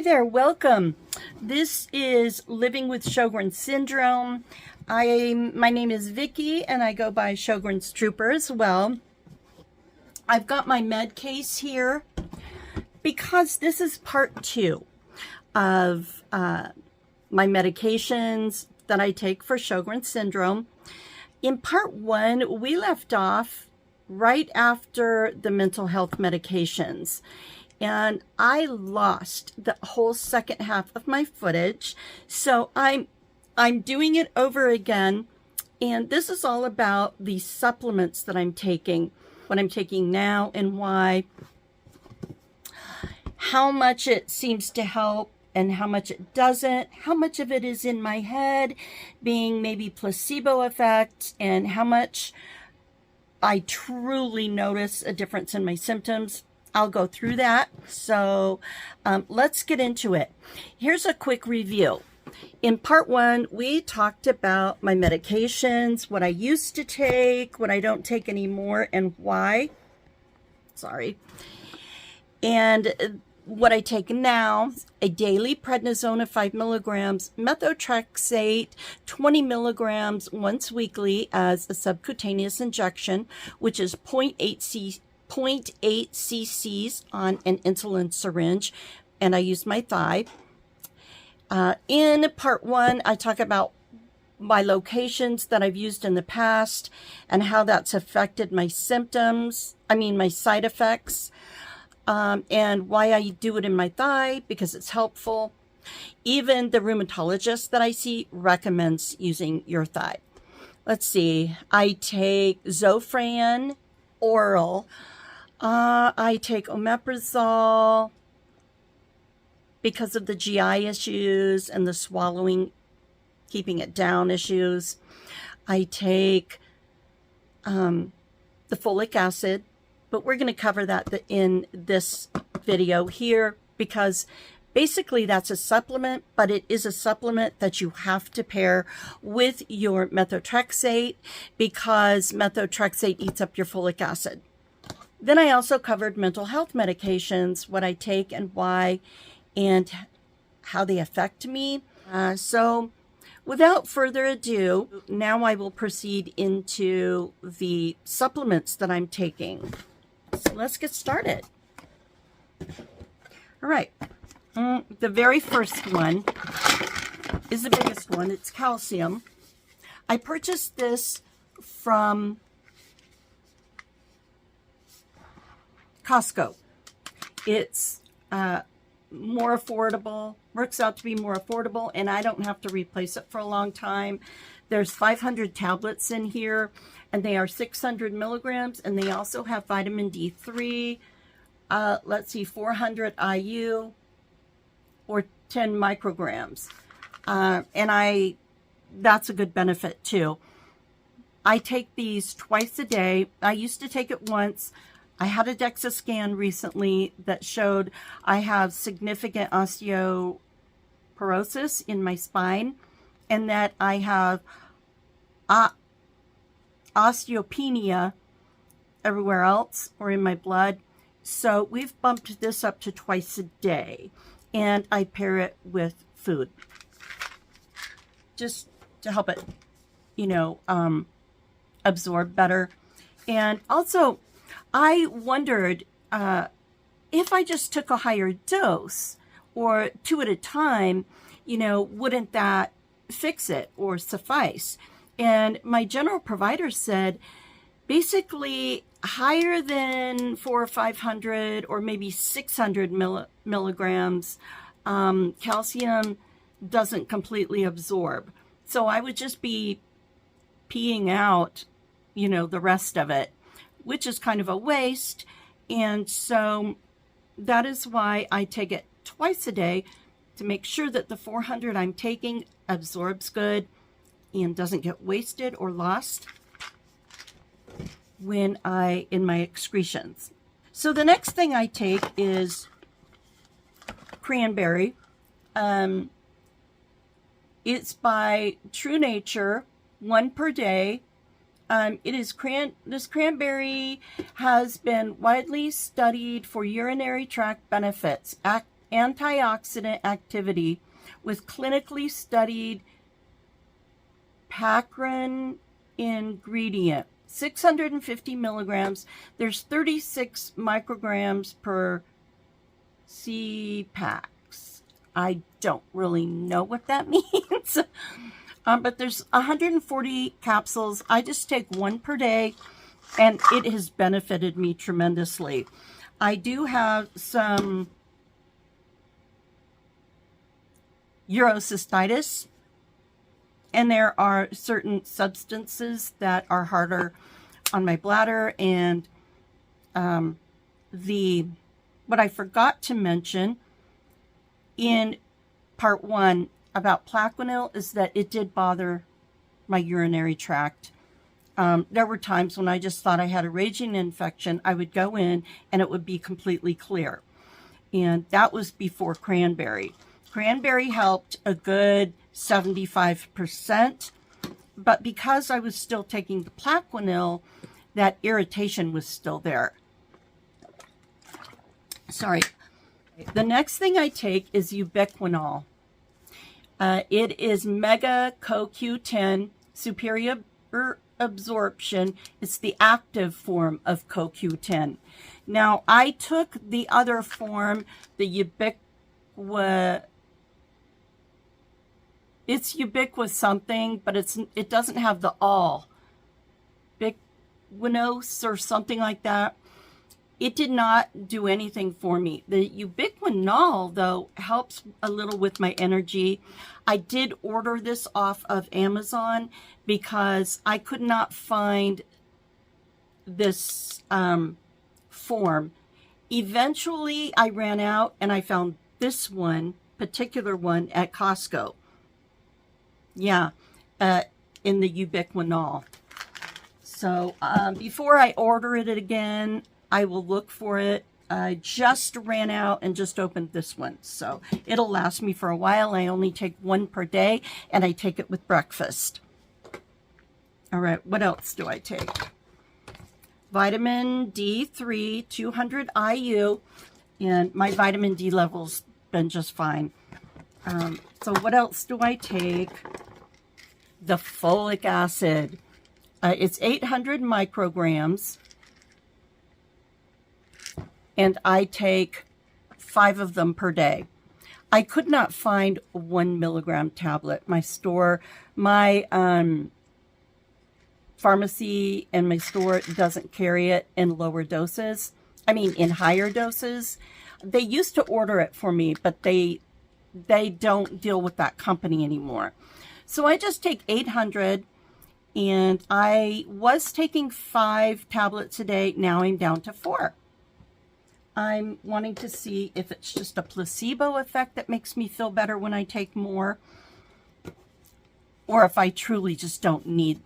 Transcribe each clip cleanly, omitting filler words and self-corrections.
Hi there, welcome. This is Living with Sjogren Syndrome. My name is Vicky and I go by Sjogren's Trouper as well. I've got my med case here because this is part 2 of my medications that I take for Sjogren Syndrome. In part 1, we left off right after the mental health medications. And I lost the whole second half of my footage. So I'm doing it over again. And this is all about the supplements that I'm taking, what I'm taking now and why, how much it seems to help and how much it doesn't, how much of it is in my head being maybe placebo effect, and how much I truly notice a difference in my symptoms. I'll go through that. So let's get into it. Here's a quick review. In part 1, we talked about my medications, what I used to take, what I don't take anymore, and why. Sorry. And what I take now: a daily prednisone of 5 milligrams, methotrexate 20 milligrams once weekly as a subcutaneous injection, which is 0.8 cc's on an insulin syringe, and I use my thigh. In part 1, I talk about my locations that I've used in the past and how that's affected my symptoms, my side effects, and why I do it in my thigh, because it's helpful. Even the rheumatologist that I see recommends using your thigh. Let's see, I take Zofran oral. I take omeprazole because of the GI issues and the swallowing, keeping it down issues. I take the folic acid, but we're going to cover that in this video here, because basically that's a supplement, but it is a supplement that you have to pair with your methotrexate, because methotrexate eats up your folic acid. Then I also covered mental health medications, what I take and why, and how they affect me. So without further ado, now I will proceed into the supplements that I'm taking. So let's get started. All right. The very first one is the biggest one. It's calcium. I purchased this from Costco. It's more affordable, works out to be more affordable, and I don't have to replace it for a long time. There's 500 tablets in here, and they are 600 milligrams, and they also have vitamin D3, 400 IU, or 10 micrograms. And that's a good benefit too. I take these twice a day. I used to take it once. I had a DEXA scan recently that showed I have significant osteoporosis in my spine, and that I have osteopenia everywhere else or in my blood. So we've bumped this up to twice a day, and I pair it with food just to help it, absorb better. And also, I wondered if I just took a higher dose or 2 at a time, wouldn't that fix it or suffice? And my general provider said, basically, higher than 400 or 500 or maybe 600 milligrams, calcium doesn't completely absorb. So I would just be peeing out, the rest of it, which is kind of a waste. And so that is why I take it twice a day, to make sure that the 400 I'm taking absorbs good and doesn't get wasted or lost in my excretions. So the next thing I take is cranberry. It's by True Nature, 1 per day. This cranberry has been widely studied for urinary tract benefits, antioxidant activity with clinically studied Sjogren ingredient. 650 milligrams. There's 36 micrograms per C-packs. I don't really know what that means. But there's 140 capsules. I just take one per day, and it has benefited me tremendously. I do have some urocystitis, and there are certain substances that are harder on my bladder. And what I forgot to mention in part 1 about Plaquenil is that it did bother my urinary tract. There were times when I just thought I had a raging infection. I would go in and it would be completely clear. And that was before cranberry. Cranberry helped a good 75%, but because I was still taking the Plaquenil, that irritation was still there. Sorry. The next thing I take is Ubiquinol. It is Mega CoQ10, superior absorption. It's the active form of CoQ10. Now, I took the other form, the it's Ubiquinol something, but it doesn't have the all. Ubiquinol or something like that. It did not do anything for me. The Ubiquinol, though, helps a little with my energy. I did order this off of Amazon because I could not find this form. Eventually, I ran out and I found this particular one at Costco. Yeah, in the Ubiquinol. So before I order it again, I will look for it. I just ran out and just opened this one. So it'll last me for a while. I only take one per day, and I take it with breakfast. All right, what else do I take? Vitamin D3, 200 IU, and my vitamin D level's been just fine. So what else do I take? The folic acid. It's 800 micrograms. And I take 5 of them per day. I could not find a 1 milligram tablet. My pharmacy and my store doesn't carry it in lower doses. I mean, in higher doses. They used to order it for me, but they don't deal with that company anymore. So I just take 800, and I was taking 5 tablets a day. Now I'm down to 4. I'm wanting to see if it's just a placebo effect that makes me feel better when I take more, or if I truly just don't need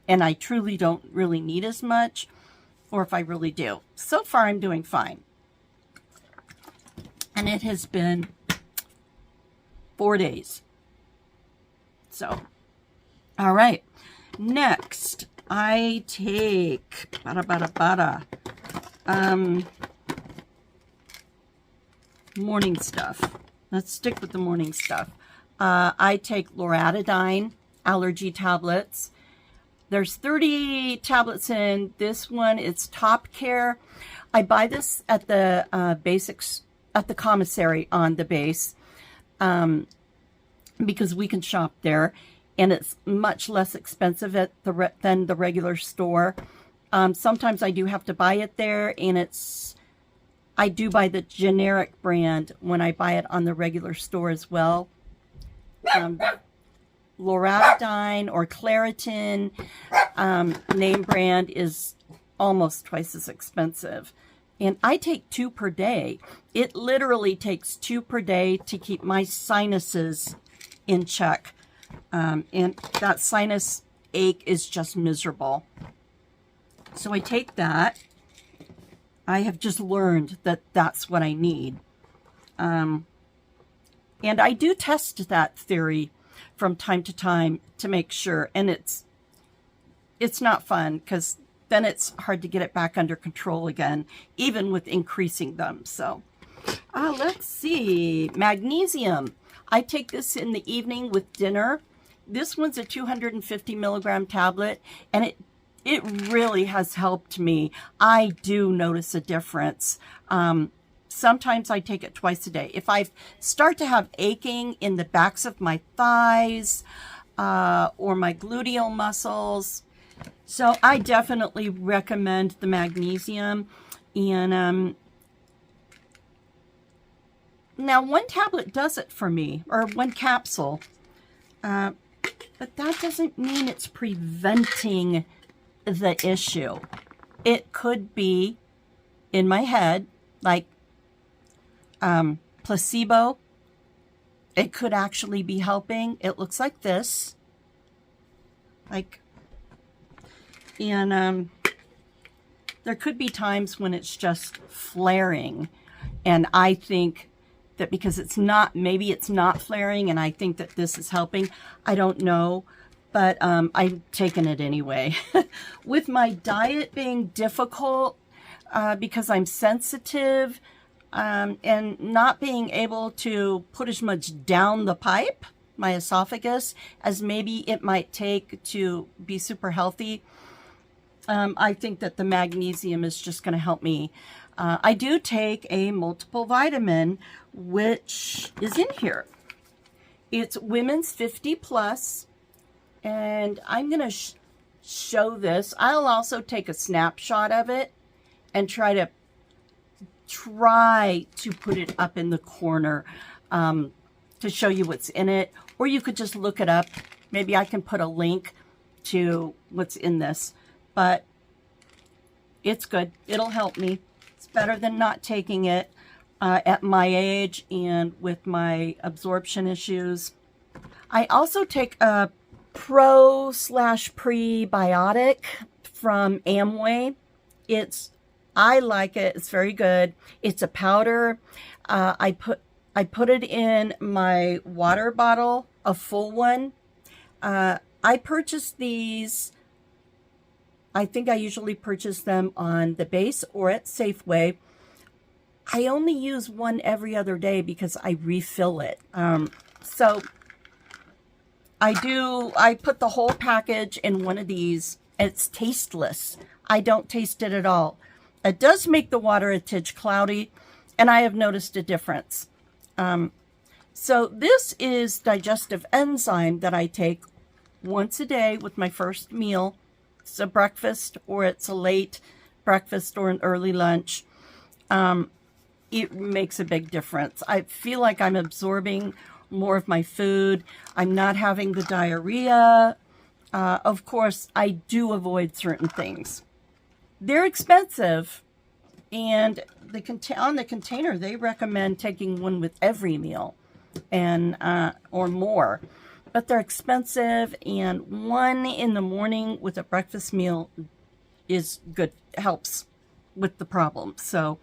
and I truly don't really need as much, or if I really do. So far, I'm doing fine. And it has been 4 days. So, all right. Next, I take morning stuff. Let's stick with the morning stuff. I take loratadine allergy tablets. There's 30 tablets in this one. It's Top Care. I buy this at the at the commissary on the base because we can shop there, and it's much less expensive than the regular store. Sometimes I do have to buy it there, and I do buy the generic brand when I buy it on the regular store as well. Loratadine or Claritin name brand is almost twice as expensive. And I take 2 per day. It literally takes 2 per day to keep my sinuses in check. And that sinus ache is just miserable. So I take that. I have just learned that that's what I need. And I do test that theory from time to time to make sure. And it's not fun, because then it's hard to get it back under control again, even with increasing them. So, Let's see. Magnesium. I take this in the evening with dinner. This one's a 250 milligram tablet, and it really has helped me. I do notice a difference. Sometimes I take it twice a day. If I start to have aching in the backs of my thighs or my gluteal muscles, so I definitely recommend the magnesium. And now one tablet does it for me, or one capsule, but that doesn't mean it's preventing the issue. It could be in my head, like placebo. It could actually be helping. It looks like this. And there could be times when it's just flaring. And I think that because it's not, maybe it's not flaring, and I think that this is helping. I don't know, but I've taken it anyway. With my diet being difficult because I'm sensitive and not being able to put as much down the pipe, my esophagus, as maybe it might take to be super healthy, I think that the magnesium is just going to help me. I do take a multiple vitamin, which is in here. It's Women's 50 Plus, and I'm going to show this. I'll also take a snapshot of it and try to put it up in the corner to show you what's in it, or you could just look it up. Maybe I can put a link to what's in this, but it's good. It'll help me. It's better than not taking it at my age and with my absorption issues. I also take a pro/prebiotic from Amway. I like it. It's very good. It's a powder. I put it in my water bottle, a full one. I purchased these. I think I usually purchase them on the base or at Safeway. I only use one every other day because I refill it. So I put the whole package in one of these. It's tasteless. I don't taste it at all. It does make the water a tidge cloudy, and I have noticed a difference. So this is digestive enzyme that I take once a day with my first meal. It's a breakfast, or it's a late breakfast or an early lunch. It makes a big difference. I feel like I'm absorbing more of my food. I'm not having the diarrhea. Of course, I do avoid certain things. They're expensive, and on the container, they recommend taking one with every meal and or more. But they're expensive, and one in the morning with a breakfast meal is good, helps with the problem. So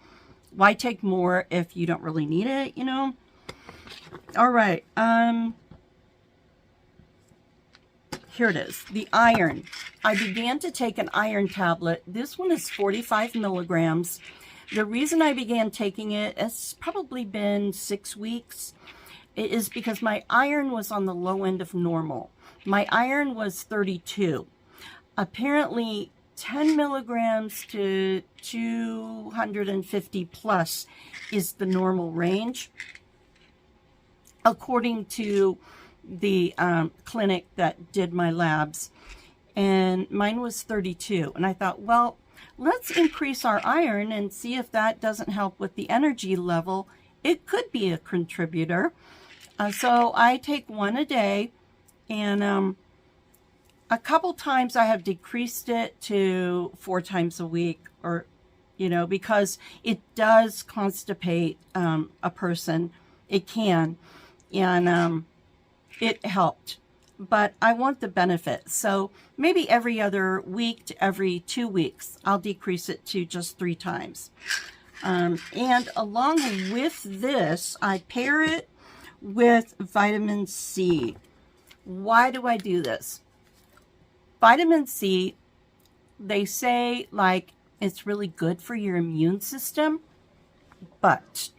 why take more if you don't really need it, you know? All right. Here it is, the iron. I began to take an iron tablet. This one is 45 milligrams. The reason I began taking it, it's probably been 6 weeks, is because my iron was on the low end of normal. My iron was 32. Apparently 10 milligrams to 250 plus is the normal range, according to the clinic that did my labs. And mine was 32. And I thought, well, let's increase our iron and see if that doesn't help with the energy level. It could be a contributor. So I take one a day, and a couple times I have decreased it to 4 times a week, or, you know, because it does constipate a person. It can, and it helped. But I want the benefit. So maybe every other week to every 2 weeks, I'll decrease it to just 3 times. And along with this, I pair it with vitamin C. Why do I do this? Vitamin C, they say like it's really good for your immune system, but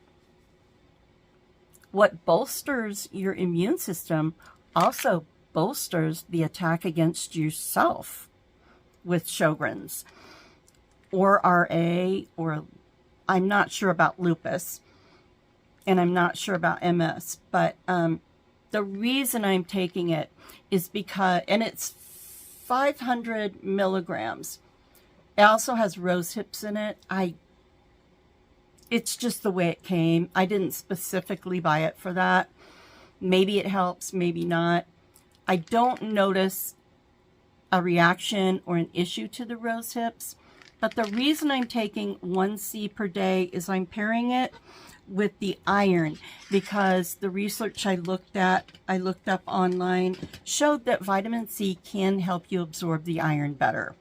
what bolsters your immune system also bolsters the attack against yourself with Sjogren's or RA, or I'm not sure about lupus, and I'm not sure about MS, but the reason I'm taking it is because, and it's 500 milligrams. It also has rose hips in it. It's just the way it came. I didn't specifically buy it for that. Maybe it helps, maybe not. I don't notice a reaction or an issue to the rose hips, but the reason I'm taking 1C per day is I'm pairing it with the iron, because the research I looked up online showed that vitamin C can help you absorb the iron better.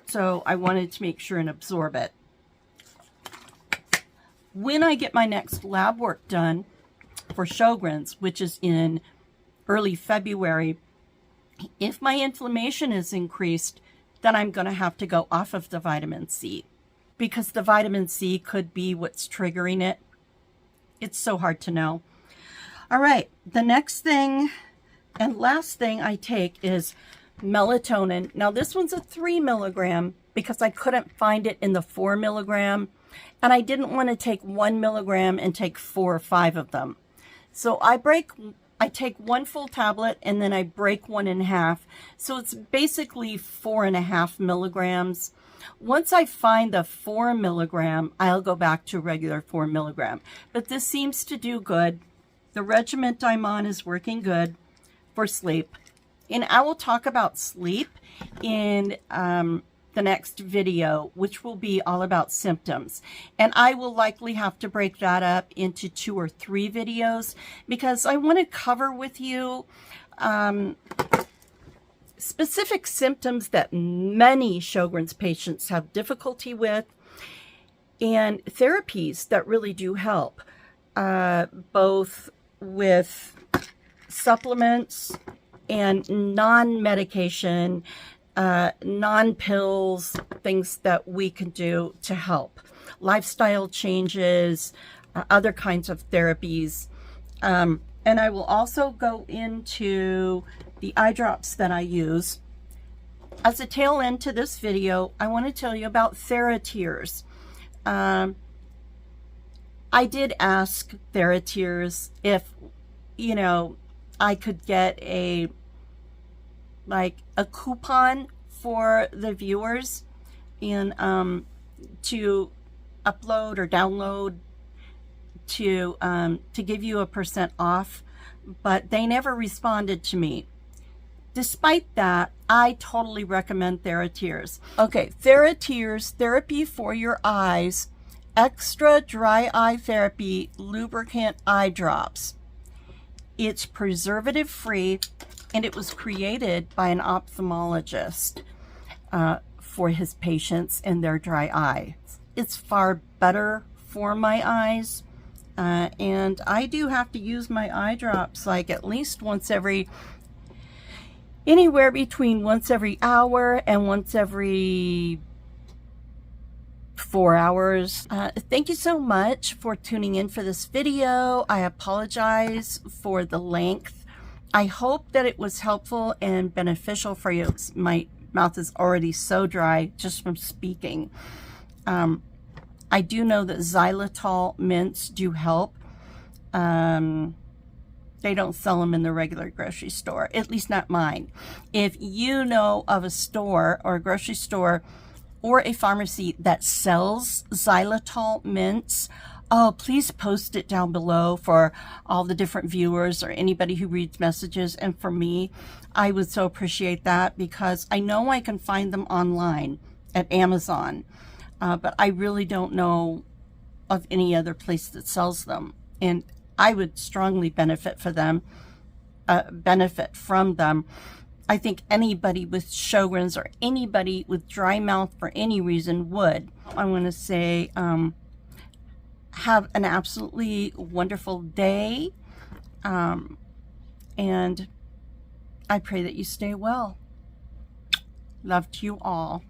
So I wanted to make sure and absorb it. When I get my next lab work done for Sjogren's, which is in early February, if my inflammation is increased, then I'm going to have to go off of the vitamin C, because the vitamin C could be what's triggering it. It's so hard to know. All right, the next thing and last thing I take is melatonin. Now this one's a 3 milligram because I couldn't find it in the 4 milligram, and I didn't want to take 1 milligram and take 4 or 5 of them. So I take 1 full tablet and then I break one in half. So it's basically 4.5 milligrams. Once I find the 4 milligram, I'll go back to regular 4 milligram. But this seems to do good. The regimen I'm on is working good for sleep. And I will talk about sleep in the next video, which will be all about symptoms. And I will likely have to break that up into 2 or 3 videos, because I want to cover with you specific symptoms that many Sjogren's patients have difficulty with, and therapies that really do help, both with supplements and non-medication, non-pills, things that we can do to help. Lifestyle changes, other kinds of therapies. And I will also go into the eye drops that I use. As a tail end to this video, I want to tell you about TheraTears. I did ask TheraTears if, I could get a coupon for the viewers and to upload or download to give you a % off, but they never responded to me. Despite that, I totally recommend TheraTears. Okay, TheraTears Therapy for Your Eyes Extra Dry Eye Therapy Lubricant Eye Drops. It's preservative free, and it was created by an ophthalmologist for his patients and their dry eyes. It's far better for my eyes, and I do have to use my eye drops like at least anywhere between once every hour and once every 4 hours. Thank you so much for tuning in for this video. I apologize for the length. I hope that it was helpful and beneficial for you. My mouth is already so dry just from speaking. I do know that xylitol mints do help. They don't sell them in the regular grocery store, at least not mine. If you know of a store or a grocery store or a pharmacy that sells xylitol mints, oh, please post it down below for all the different viewers or anybody who reads messages. And for me, I would so appreciate that, because I know I can find them online at Amazon, but I really don't know of any other place that sells them. And I would strongly benefit from them. I think anybody with Sjogren's or anybody with dry mouth for any reason would. I want to say, have an absolutely wonderful day, and I pray that you stay well. Love to you all.